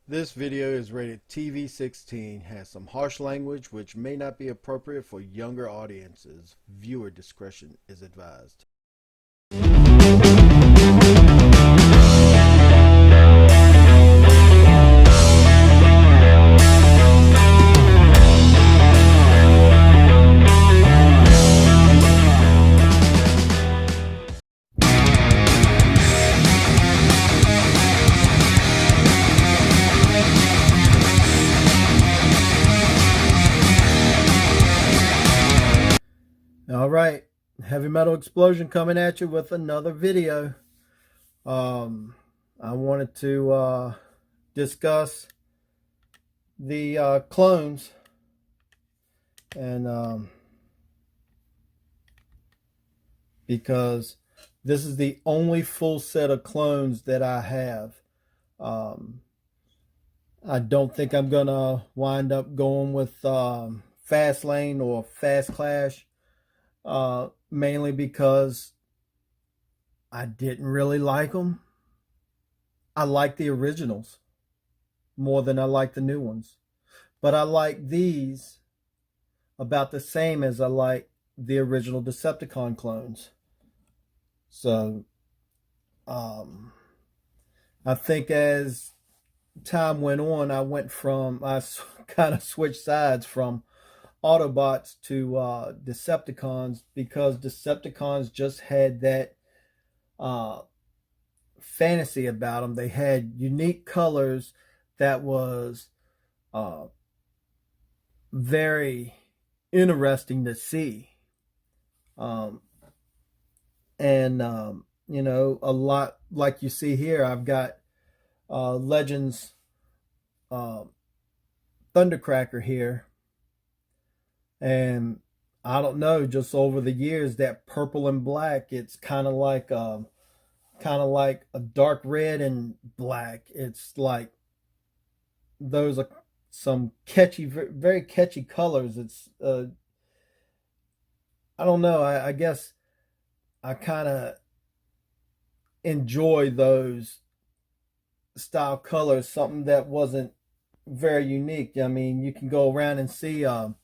This video is rated TV-16, has some harsh language which may not be appropriate for younger audiences. Viewer discretion is advised. All right, Heavy Metal Explosion coming at you with another video. I wanted to discuss the clones, and because this is the only full set of clones that I have. I don't think I'm gonna wind up going with Fast Lane or Fast Clash. Mainly because I didn't really like them. I like the originals more than I like the new ones. But I like these about the same as I like the original Decepticon clones. So, I think as time went on, I kind of switched sides from Autobots to Decepticons, because Decepticons just had that fantasy about them. They had unique colors that was very interesting to see. And a lot like you see here, I've got Legends Thundercracker here. And I don't know, just over the years, that purple and black, it's kind of like a dark red and black. It's like those are some catchy, very catchy colors. It's I don't know. I guess I kind of enjoy those style colors. Something that wasn't very unique. I mean, you can go around and see a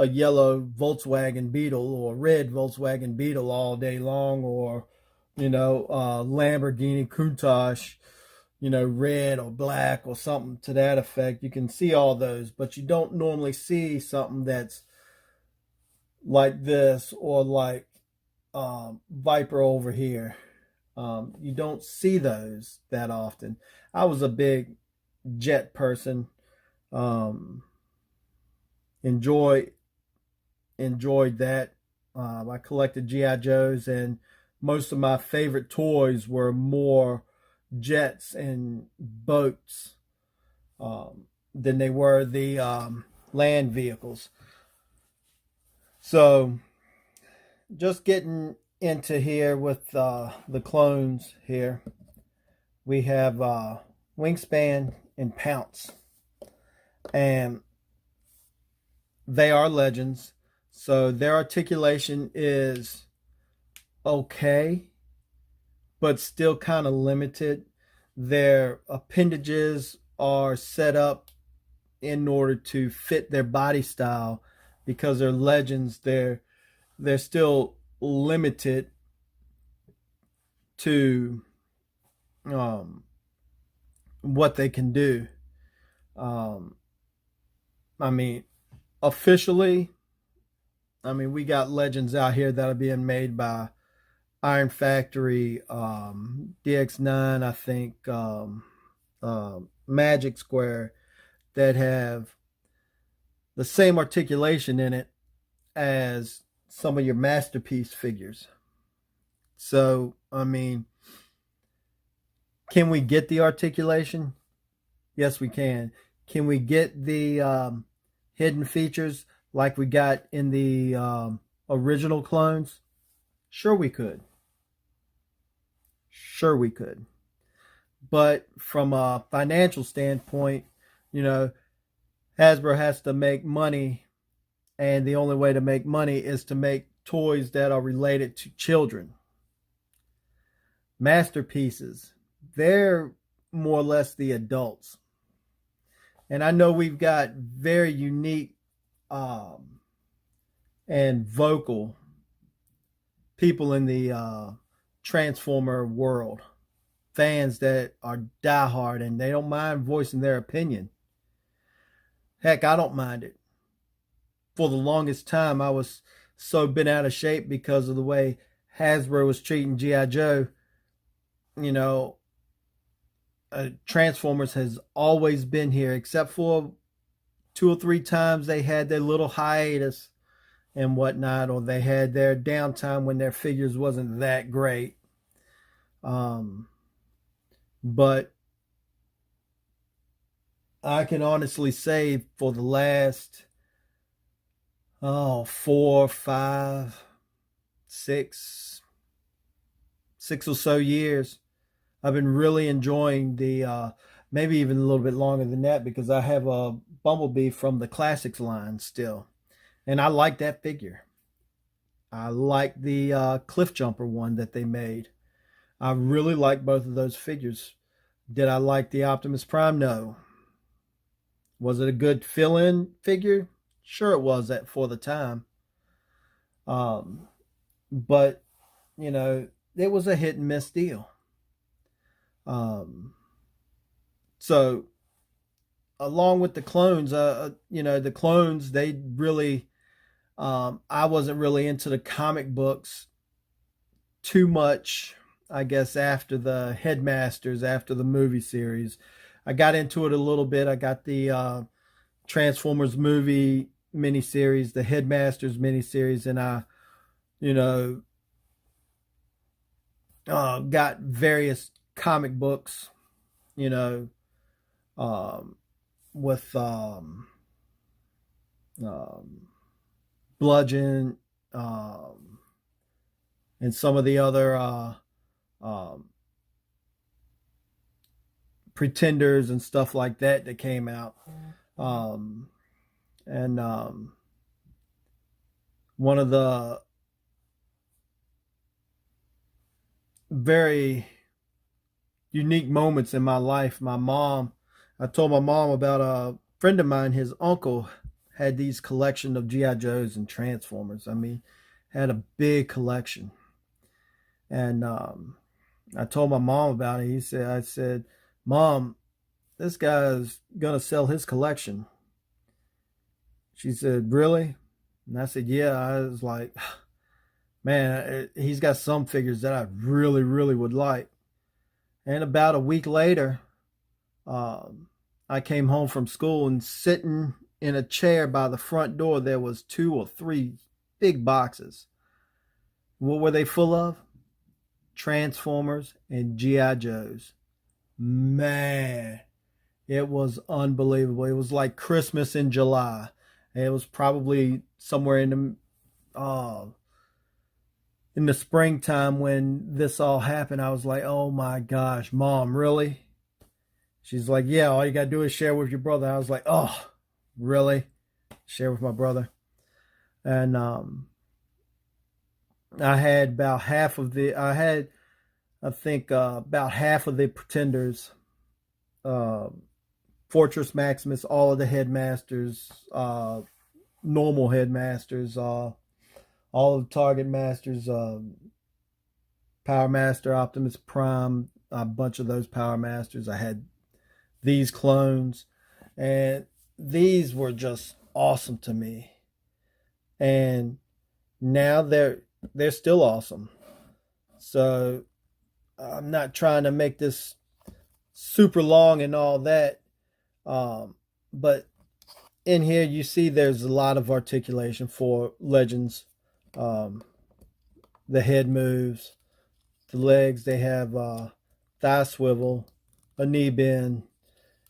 yellow Volkswagen Beetle or red Volkswagen Beetle all day long, or Lamborghini Countach, red or black or something to that effect. You can see all those, but you don't normally see something that's like this, or like Viper over here. You don't see those that often. I was a big jet person. Enjoyed that. I collected GI Joes, and most of my favorite toys were more jets and boats than they were the land vehicles. So, just getting into here with the clones here, we have Wingspan and Pounce, and they are legends. So their articulation is okay, but still kind of limited. Their appendages are set up in order to fit their body style, because they're legends. They're still limited to what they can do. I mean, officially, we got legends out here that are being made by Iron Factory, DX9, I think, Magic Square, that have the same articulation in it as some of your masterpiece figures. So, can we get the articulation? Yes, we can. Can we get the hidden features like we got in the original clones? Sure we could. Sure we could. But from a financial standpoint, Hasbro has to make money, and the only way to make money is to make toys that are related to children. Masterpieces, they're more or less the adults. And I know we've got very unique and vocal people in the Transformer world, fans that are diehard and they don't mind voicing their opinion. Heck, I don't mind it. For the longest time, I was so bent out of shape because of the way Hasbro was treating G.I. Joe. You know, Transformers has always been here, except for 2 or 3 times they had their little hiatus and whatnot, or they had their downtime when their figures wasn't that great. But I can honestly say for the last 4, 5, 6 or so years, I've been really enjoying the maybe even a little bit longer than that, because I have a Bumblebee from the Classics line still, and I like that figure. I like the Cliff Jumper one that they made. I really like both of those figures. Did I like the Optimus Prime? No. Was it a good fill-in figure? Sure, it was that for the time. Um, but it was a hit and miss deal. So along with the clones, the clones, they really, I wasn't really into the comic books too much, I guess, after the Headmasters, after the movie series. I got into it a little bit. I got the Transformers movie miniseries, the Headmasters miniseries, and I, you know, got various comic books, you know, with um, Bludgeon, and some of the other um, Pretenders and stuff like that came out. And one of the very unique moments in my life, I told my mom about a friend of mine. His uncle had these collection of GI Joes and Transformers. I mean, had a big collection. And I told my mom about it. I said, Mom, this guy's gonna sell his collection. She said, really? And I said, yeah. I was like, man, he's got some figures that I really, really would like. And about a week later, I came home from school, and sitting in a chair by the front door, there was 2 or 3 big boxes. What were they full of? Transformers and G.I. Joes. Man, it was unbelievable. It was like Christmas in July. It was probably somewhere in the springtime when this all happened. I was like, oh my gosh, Mom, really? She's like, yeah, all you got to do is share with your brother. I was like, oh, really? Share with my brother. And I had about half of the, I think, about half of the Pretenders, uh, Fortress Maximus, all of the Headmasters, normal Headmasters, all of the Target Masters, Power Master, Optimus Prime, a bunch of those Power Masters. I had these clones, and these were just awesome to me. And now they're still awesome. So I'm not trying to make this super long and all that, but in here you see there's a lot of articulation for Legends. The head moves, the legs, they have thigh swivel, a knee bend,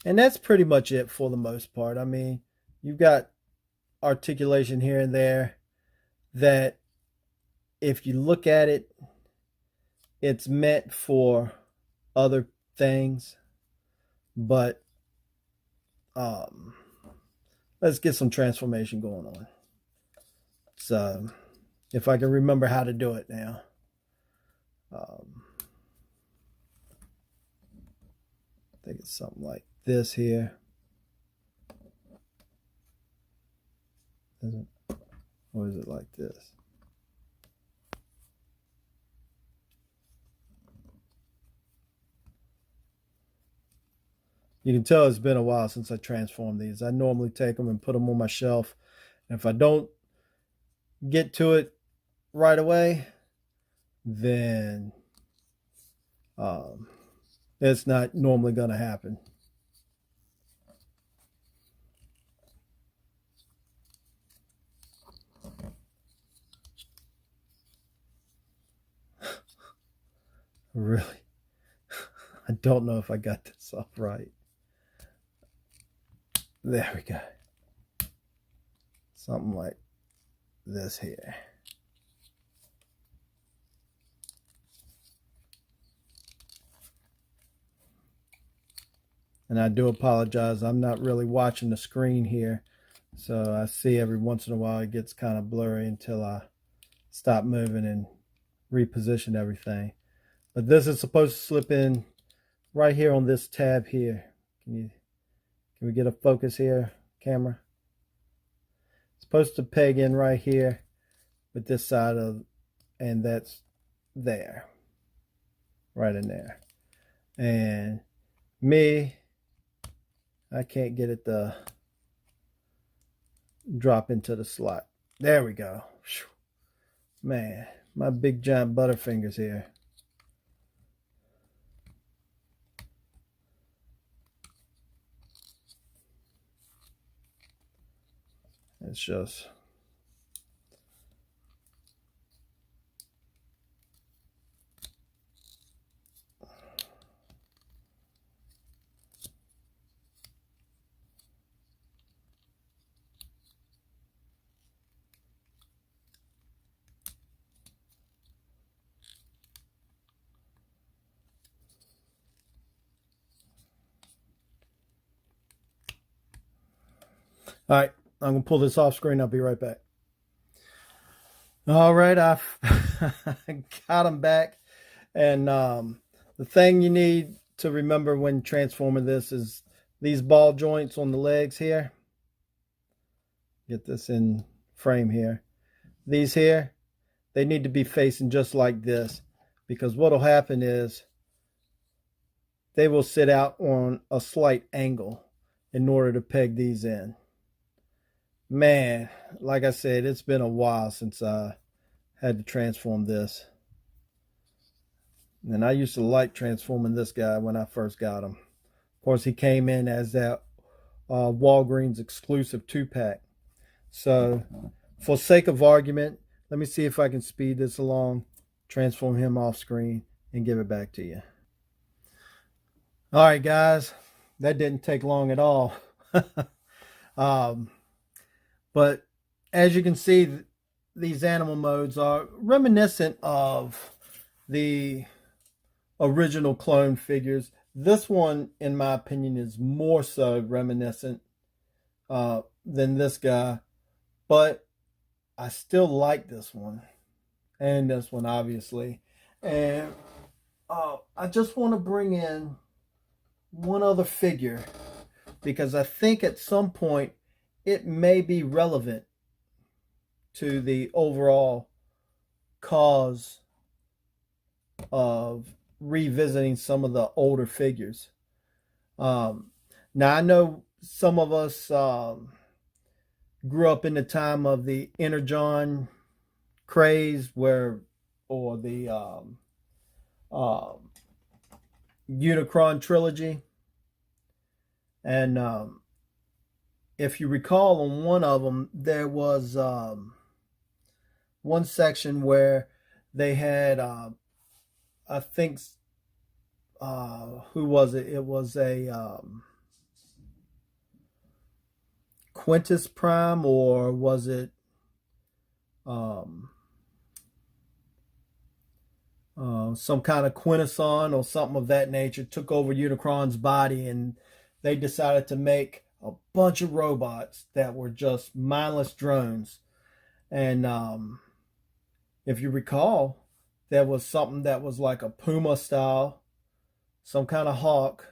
and that's pretty much it for the most part. I mean, you've got articulation here and there that, if you look at it, it's meant for other things. But let's get some transformation going on. So if I can remember how to do it now. I think it's something like this here. Or is it like this? You can tell it's been a while since I transformed these. I normally take them and put them on my shelf. And if I don't get to it right away, then it's not normally going to happen. Really? I don't know if I got this up right. There we go. Something like this here. And I do apologize. I'm not really watching the screen here. So I see every once in a while it gets kind of blurry until I stop moving and reposition everything. But this is supposed to slip in right here on this tab here. Can we get a focus here, camera? It's supposed to peg in right here with this side of, and that's there, right in there. And I can't get it to drop into the slot. There we go. Man, my big giant butterfingers here. It's just all right. I'm going to pull this off screen. I'll be right back. All right. I've got them back. And the thing you need to remember when transforming this is these ball joints on the legs here. Get this in frame here. These here, they need to be facing just like this, because what will happen is they will sit out on a slight angle in order to peg these in. Man, like I said, it's been a while since I had to transform this. And I used to like transforming this guy when I first got him. Of course, he came in as that Walgreens exclusive 2-pack. So, for sake of argument, let me see if I can speed this along, transform him off screen, and give it back to you. All right, guys, that didn't take long at all. But as you can see, these animal modes are reminiscent of the original clone figures. This one, in my opinion, is more so reminiscent than this guy. But I still like this one. And this one, obviously. And I just want to bring in one other figure, because I think at some point it may be relevant to the overall cause of revisiting some of the older figures. Now, I know some of us grew up in the time of the Energon craze, or the Unicron trilogy. And if you recall, on one of them, there was one section where they had, I think, who was it? It was a Quintus Prime, or was it some kind of Quintesson or something of that nature, took over Unicron's body, and they decided to make a bunch of robots that were just mindless drones. And if you recall, there was something that was like a puma style, some kind of hawk,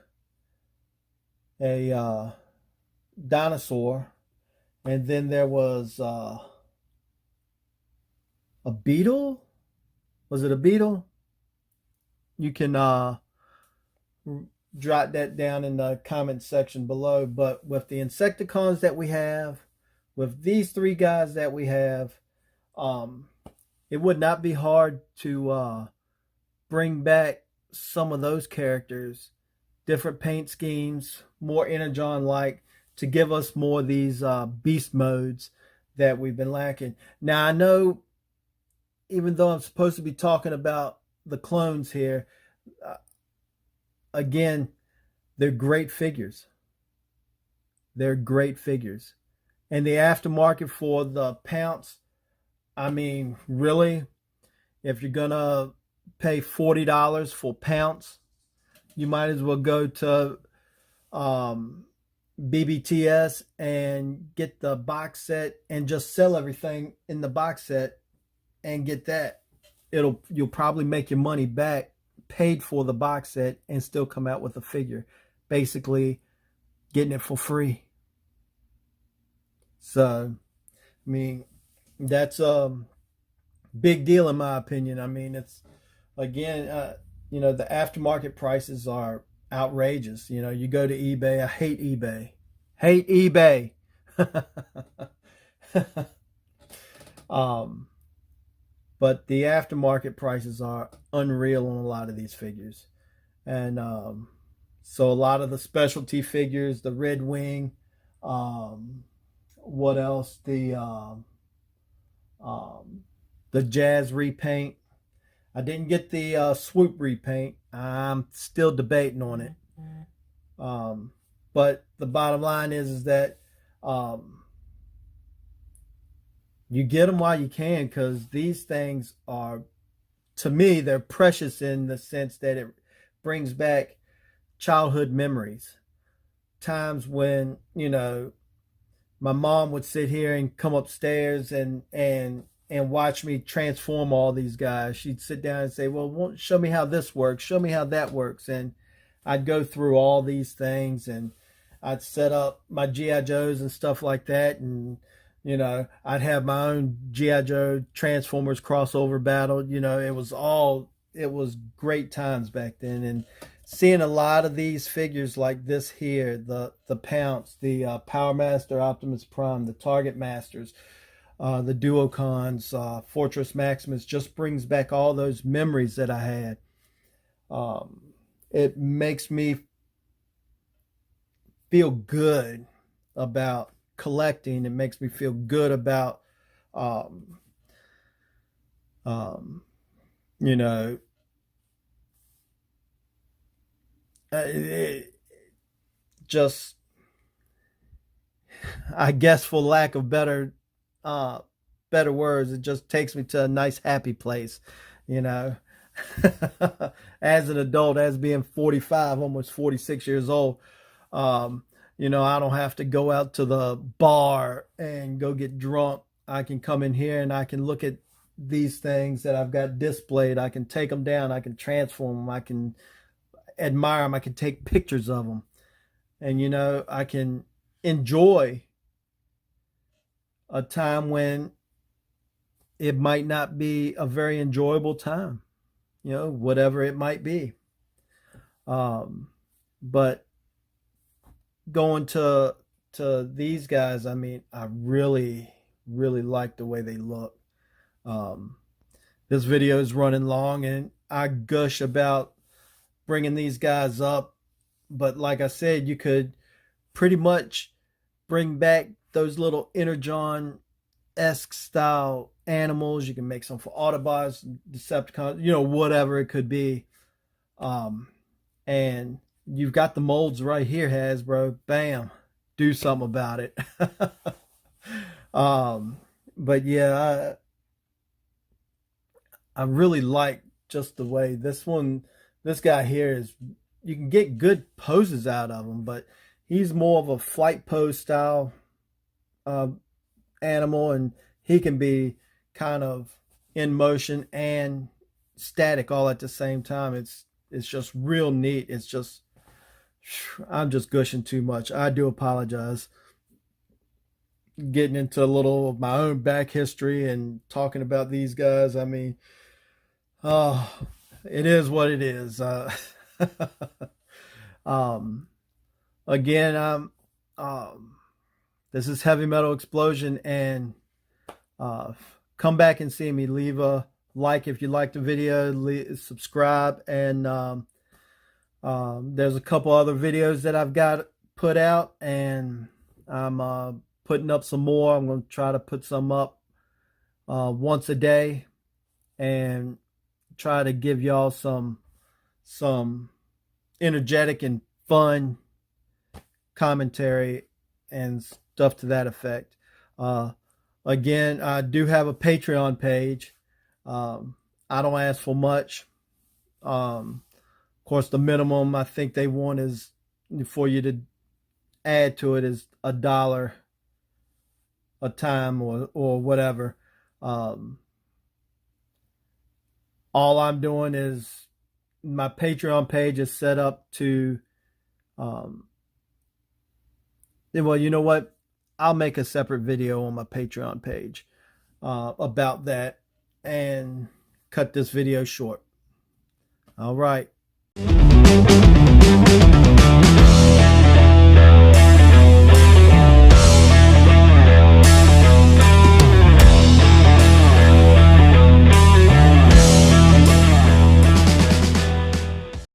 a dinosaur, And then there was a beetle. Was it a beetle? You can jot that down in the comment section below. But with the Insecticons that we have, with these three guys that we have, um, it would not be hard to bring back some of those characters, different paint schemes, more Energon like, to give us more of these beast modes that we've been lacking. Now, I know, even though I'm supposed to be talking about the clones here, uh, again, they're great figures. They're great figures. And the aftermarket for the Pounce, I mean, really, if you're going to pay $40 for Pounce, you might as well go to BBTS and get the box set and just sell everything in the box set and get that. You'll probably make your money back, paid for the box set, and still come out with a figure, basically getting it for free. So, I mean, that's a big deal in my opinion. I mean, it's, again, the aftermarket prices are outrageous. You go to eBay. I hate eBay. Hate eBay. But the aftermarket prices are unreal on a lot of these figures. And so a lot of the specialty figures, the Red Wing, what else? The Jazz repaint. I didn't get the Swoop repaint. I'm still debating on it. But the bottom line is that you get them while you can, because these things are, to me, they're precious in the sense that it brings back childhood memories. Times when, my mom would sit here and come upstairs and watch me transform all these guys. She'd sit down and say, well, show me how this works. Show me how that works. And I'd go through all these things, and I'd set up my G.I. Joes and stuff like that. And, I'd have my own G.I. Joe Transformers crossover battle. It was great times back then. And seeing a lot of these figures like this here, the Pounce, the Power Master Optimus Prime, the Target Masters, the Duocons, Fortress Maximus, just brings back all those memories that I had. It makes me feel good about collecting. It makes me feel good about, just, I guess, for lack of better words, it just takes me to a nice happy place, as an adult, as being 45, almost 46 years old. I don't have to go out to the bar and go get drunk. I can come in here and I can look at these things that I've got displayed. I can take them down. I can transform them. I can admire them. I can take pictures of them. And, I can enjoy a time when it might not be a very enjoyable time, whatever it might be. But going to these guys, I mean, I really, really like the way they look. This video is running long, and I gush about bringing these guys up. But like I said, you could pretty much bring back those little Energon-esque style animals. You can make some for Autobots, Decepticons, whatever it could be. And you've got the molds right here, Hasbro. Bam. Do something about it. But yeah, I really like just the way this guy here is. You can get good poses out of him, but he's more of a flight pose style animal, and he can be kind of in motion and static all at the same time. It's just real neat. It's just, I'm just gushing too much. I do apologize. getting into a little of my own back history and talking about these guys. I mean, oh, it is what it is. um, again, um, this is Heavy Metal Explosion, and uh, come back and see me. Leave a like if you like the video, subscribe, and there's a couple other videos that I've got put out, and I'm putting up some more. I'm going to try to put some up once a day and try to give y'all some energetic and fun commentary and stuff to that effect. Again, I do have a Patreon page. I don't ask for much. Of course, the minimum I think they want is for you to add to it is $1 a time or whatever. All I'm doing is my Patreon page is set up to, well, you know what? I'll make a separate video on my Patreon page about that and cut this video short. All right.